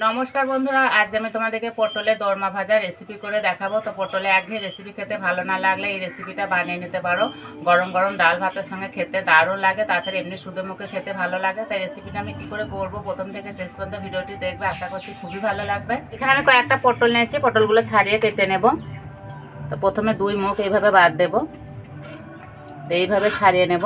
নমস্কার বন্ধুরা, আজকে আমি তোমাদেরকে পটলের দোরমা ভাজা রেসিপি করে দেখাবো। তো পটলে একঘেয়ে রেসিপি খেতে ভালো না লাগলে এই রেসিপিটা বানিয়ে নিতে পারো। গরম গরম ডাল ভাতের সঙ্গে খেতে দারুণ লাগে, তাছাড়া এমনি শুধু মুখে খেতে ভালো লাগে। তাই রেসিপিটা আমি কী করে করবো প্রথম থেকে শেষ পর্যন্ত ভিডিওটি দেখবে, আশা করছি খুবই ভালো লাগবে। এখানে আমি কয়েকটা পটল নিয়েছি, পটলগুলো ছাড়িয়ে কেটে নেব। তো প্রথমে দুই মুখ এইভাবে বাদ দেবো, এইভাবে ছাড়িয়ে নেব।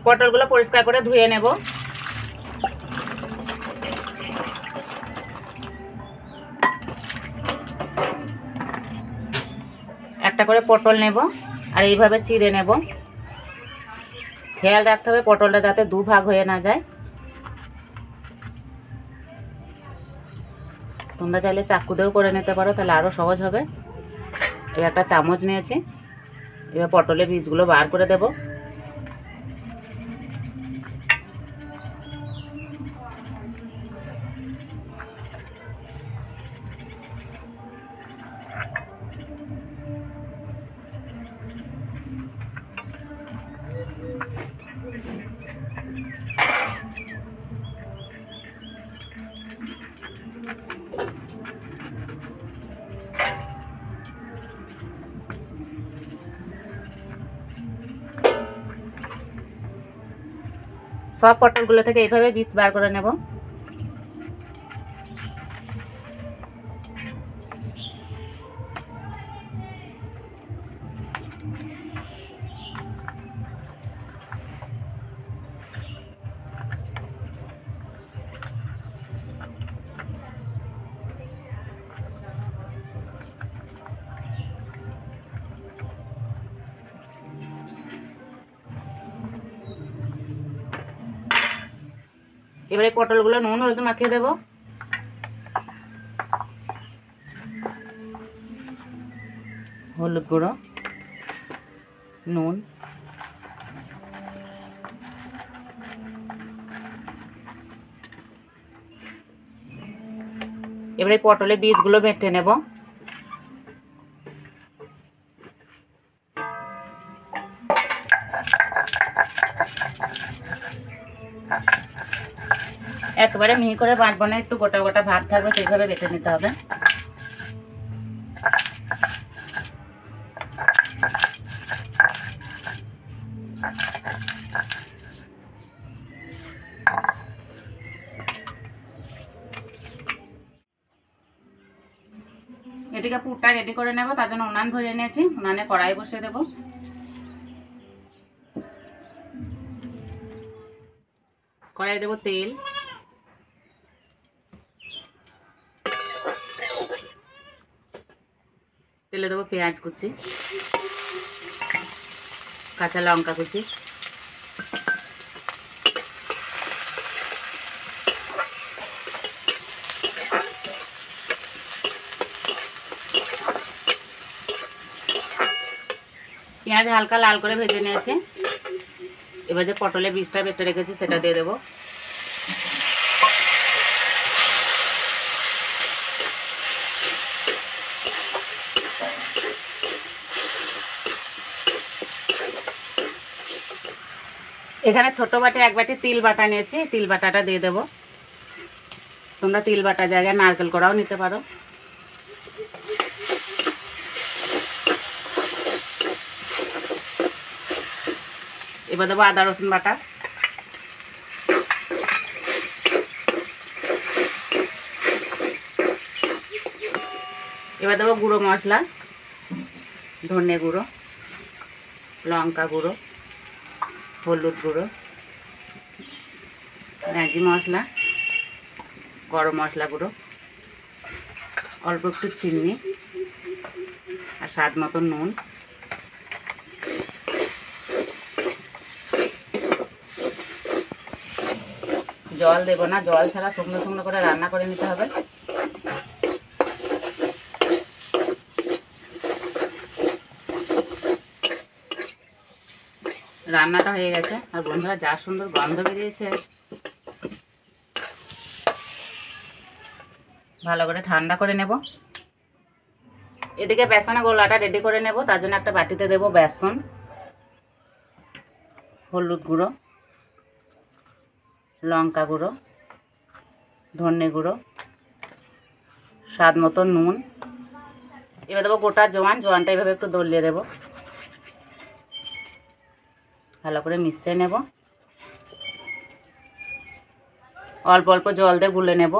পটলগুলো পরিষ্কার করে ধুয়ে নেব। একটা করে পটল নেব আর এইভাবে চিড়ে নেব। খেয়াল রাখতে হবে পটলটা যাতে দুভাগ হয়ে না যায়। তোমরা চাইলে চাকু দিয়েও করে নিতে পারো, তাহলে আরও সহজ হবে। এবার একটা চামচ নিয়েছি, এবার পটলের বীজগুলো বার করে দেব। সব পটলগুলো থেকে এইভাবে বীজ বার করে নেব। এবারে পটলগুলো নুন হলুদ মাখিয়ে দেব। হলুদ গুঁড়ো, নুন, এবারে পটলের বীজগুলো বেটে নেব। একবারে মিহি করে বাটবো না, একটু গোটা গোটা ভাত থাকবে, সেইভাবে বেটে নিতে হবে। এদিকে পুরটা রেডি করে নেব, তার জন্য উনান ধরিয়ে নিয়েছি। উনানে কড়াই বসিয়ে দেব। কড়াই দেব তেল, তেলে দেবো পেঁয়াজ কুচি, কাঁচা লঙ্কা কুচি, পেঁয়াজ হালকা লাল করে ভেজে নিয়েছি। এবার যে পটলের বীজটা বেটে রেখেছি সেটা দিয়ে দেবো। এখানে ছোট বাটি এক বাটি তিল বাটা নিয়েছি, তিল বাটাটা দিয়ে দেব। তোমরা তিল বাটা জায়গায় নারকেল করাও নিতে পারো। এবার দেবো আদা রসুন বাটা, এবার দেবো গুঁড়ো মশলা, ধনে গুঁড়ো, লঙ্কা গুঁড়ো, হলুদ গুঁড়ো, ম্যাগি মশলা, গরম মশলা গুঁড়ো, অল্প একটু চিনি আর স্বাদ মতো নুন। জল দেবো না, জল ছাড়া শুকনো শুকনো করে রান্না করে নিতে হবে। রান্নাটা হয়ে গেছে। আর বন্ধুরা যা সুন্দর গন্ধ বেরিয়েছে, ভালো করে ঠান্ডা করে নেব। এদিকে বেসনের গোলাটা রেডি করে নেব। তার জন্য একটা বাটিতে দেব বেসন, হলুদ গুঁড়ো, লঙ্কা গুঁড়ো, ধনে গুঁড়ো, স্বাদ মতো নুন। এবার দেবো গোটা জোয়ান, জোয়ানটা এইভাবে একটু দলিয়ে দেবো। ভালো করে মিশিয়ে নেব। অল্প অল্প জল দিয়ে গুলে নেব।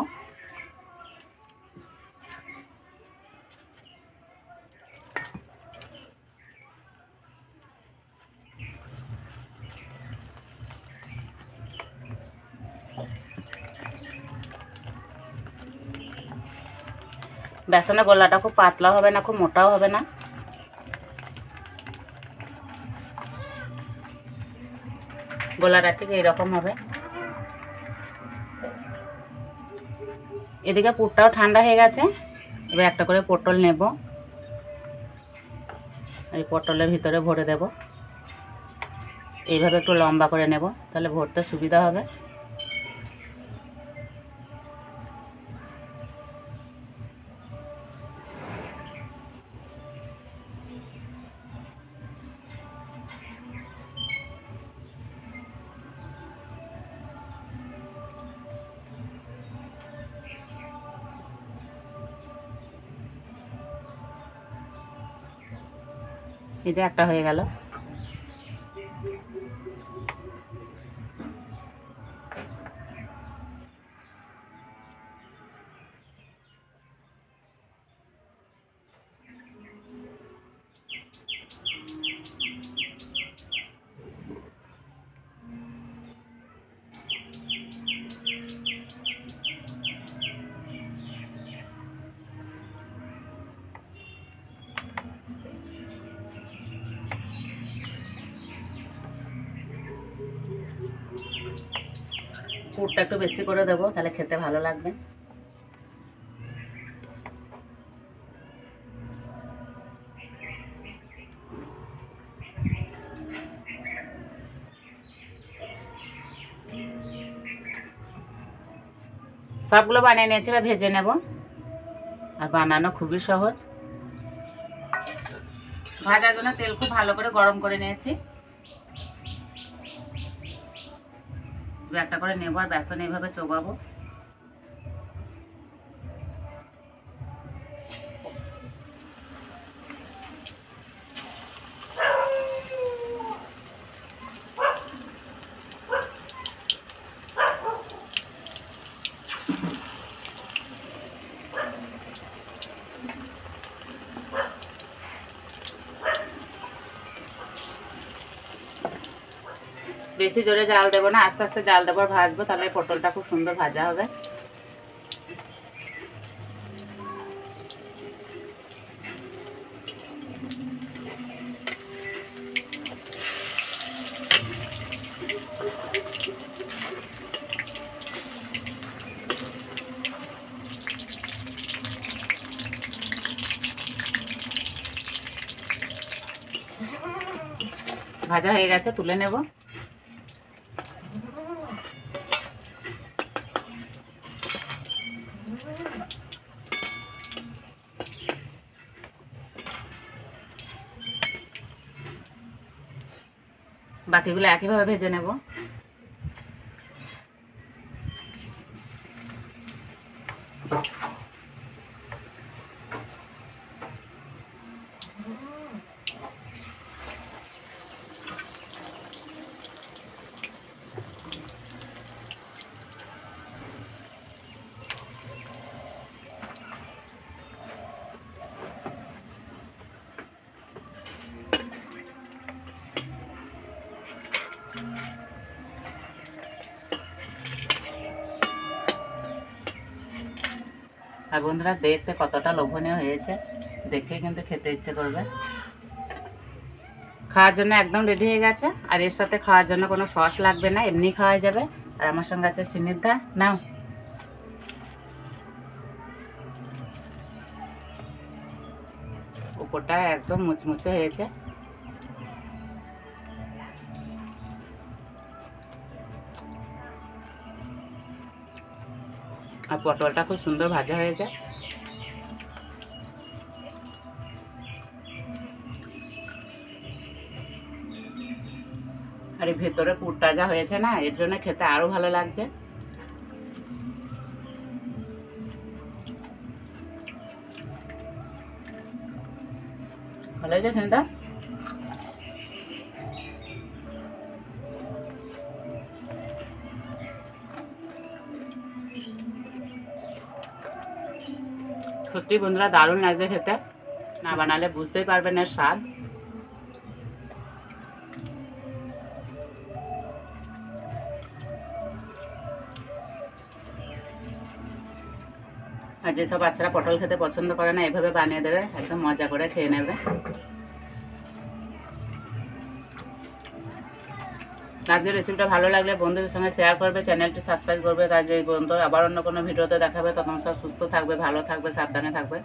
বেসনের গোলাটা খুব পাতলাও হবে না, খুব মোটাও হবে না। গোলাটা ঠিক এইরকম হবে। এদিকে পুরটাও ঠান্ডা হয়ে গেছে। এবার একটা করে পটল নেব, এই পটলের ভিতরে ভরে দেব। এইভাবে একটু লম্বা করে নেব, তাহলে ভরতে সুবিধা হবে। এই যে একটা হয়ে গেল। পুরটা একটু বেশি করে দেবো, তাহলে খেতে ভালো লাগবে। সবগুলো বানিয়ে নিয়েছি, এবার ভেজে নেব। আর বানানো খুবই সহজ। ভাজার জন্য তেল খুব ভালো করে গরম করে নিয়েছি। একটা করে নেব আর বেসন এইভাবে চোবাবো। বেশি জোরে জাল দেবো না, আস্তে আস্তে জাল দেবো আর ভাজবো, তাহলে পটলটা খুব সুন্দর ভাজা হবে। ভাজা হয়ে গেছে, তুলে নেব। বাকিগুলো একইভাবে ভেজে নেব। আর বন্ধুরা দেখতে কতটা লোভনীয় হয়েছে, দেখে কিন্তু খেতে ইচ্ছে করবে। খাওয়ার জন্য একদম রেডি হয়ে গেছে। আর এর সাথে খাওয়ার জন্য কোনো সস লাগবে না, এমনি খাওয়া যাবে। আর আমার সঙ্গে আছে সিনিদা। নাও, উপরটা একদম মুচমুচে হয়েছে। আর পটলটা খুব সুন্দর ভাজা হয়েছে। আর এই ভেতরে পুরটা যা হয়েছে না, এর জন্য খেতে আরো ভালো লাগছে। ভালো হয়েছে সুনিতা? সত্যি বন্ধুরা দারুণ লাগছে খেতে, না বানালে বুঝতেই পারবেন এর স্বাদ। আর যেসব বাচ্চারা পটল খেতে পছন্দ করে না, এভাবে বানিয়ে দেবে, একদম মজা করে খেয়ে নেবে। আজকের রেসিপিটা ভালো লাগলে বন্ধুদের সঙ্গে শেয়ার করবে, চ্যানেলটি সাবস্ক্রাইব করবে। কাজ এই বন্ধু আবার অন্য কোনো ভিডিওতে দেখাবে। তখন সব সুস্থ থাকবে, ভালো থাকবে, সাবধানে থাকবে।